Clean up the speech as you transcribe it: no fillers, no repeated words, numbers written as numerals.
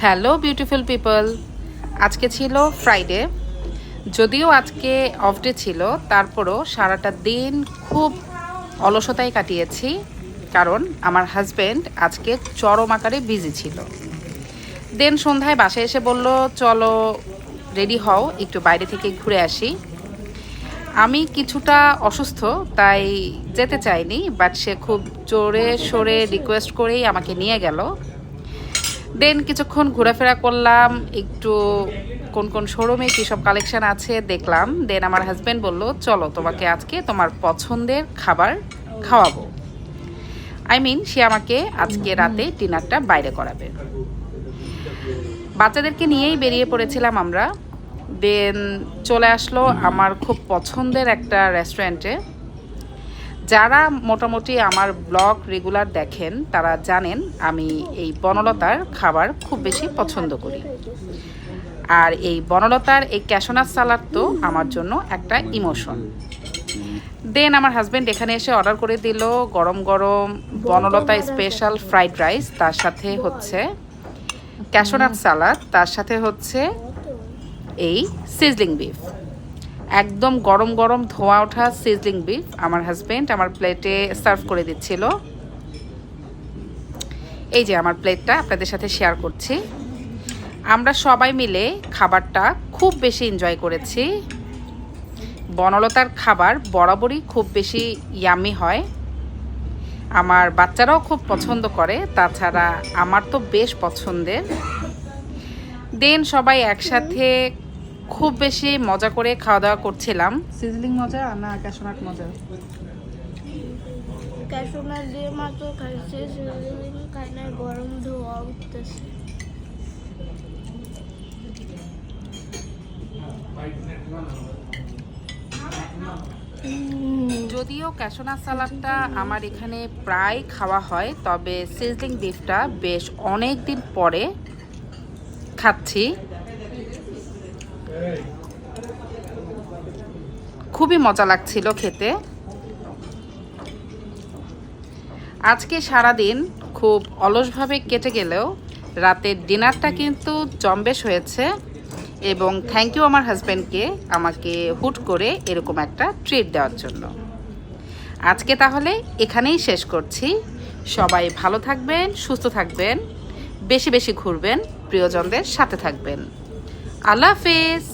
Hello beautiful people, আজকে ছিল Friday. যদিও আজকে অফ ডে ছিল, তারপরও সারাটা দিন খুব অলসতায় কাটিয়েছি, কারণ আমার হাজব্যান্ড আজকে চরম আকারে বিজি ছিল। দেন সন্ধ্যায় বাসায় এসে বলল, চলো রেডি হও, একটু বাইরে থেকে ঘুরে আসি। আমি কিছুটা অসুস্থ, তাই যেতে চাইনি, বাট সে খুব জোরে সোরে রিকোয়েস্ট করেই আমাকে নিয়ে গেল। দেন কিছুক্ষণ ঘোরাফেরা করলাম, একটু কোন কোন শোরুমে কী সব কালেকশন আছে দেখলাম। দেন আমার হাজব্যান্ড বলল, চলো তোমাকে আজকে তোমার পছন্দের খাবার খাওয়াবো। সে আমাকে আজকে রাতে ডিনারটা বাইরে করাবে। বাচ্চাদেরকে নিয়েই বেরিয়ে পড়েছিলাম আমরা। দেন চলে আসলো আমার খুব পছন্দের একটা রেস্টুরেন্টে। যারা মোটামুটি আমার ব্লগ রেগুলার দেখেন তারা জানেন আমি এই বনলতার খাবার খুব বেশি পছন্দ করি। আর এই বনলতার এই ক্যাশনাট সালাড তো আমার জন্য একটা ইমোশন। দেন আমার হাজব্যান্ড এখানে এসে অর্ডার করে দিল গরম গরম বনলতা স্পেশাল ফ্রাইড রাইস, তার সাথে হচ্ছে ক্যাশনাট সালাড, তার সাথে হচ্ছে এই সিজলিং বিফ। একদম গরম গরম ধোয়া ওঠা সিজলিং বিফ আমার হাজব্যান্ড আমার প্লেটে সার্ভ করে দিচ্ছিল। এই যে আমার প্লেটটা আপনাদের সাথে শেয়ার করছি। আমরা সবাই মিলে খাবারটা খুব বেশি এনজয় করেছি। বনলতার খাবার বরাবরই খুব বেশি ইয়ামি হয়, আমার বাচ্চারাও খুব পছন্দ করে, তাছাড়া আমার তো বেশ পছন্দের। দেন সবাই একসাথে খুব বেশি মজা করে খাওয়া দাওয়া করছিলাম। সিজলিং মজা না ক্যাশনাট মজা? ক্যাশনাট দিয়ে মাত্র খাইছে, সিজলিং খাই না, গরম ধোয়া উঠতেছে। যদিও ক্যাশনাট সালাডটা আমার এখানে প্রায় খাওয়া হয়, তবে সিজলিং বিফটা বেশ অনেক দিন পরে খাচ্ছি। খুবই মজা লাগছিল খেতে। আজকে সারাদিন খুব অলসভাবে কেটে গেলেও রাতের ডিনারটা কিন্তু জম্বেশ হয়েছে, এবং থ্যাংক ইউ আমার হাজব্যান্ডকে আমাকে হুট করে এরকম একটা ট্রিট দেওয়ার জন্য। আজকে তাহলে এখানেই শেষ করছি। সবাই ভালো থাকবেন, সুস্থ থাকবেন, বেশি বেশি ঘুরবেন, প্রিয়জনদের সাথে থাকবেন। আল্লাহ হাফেজ।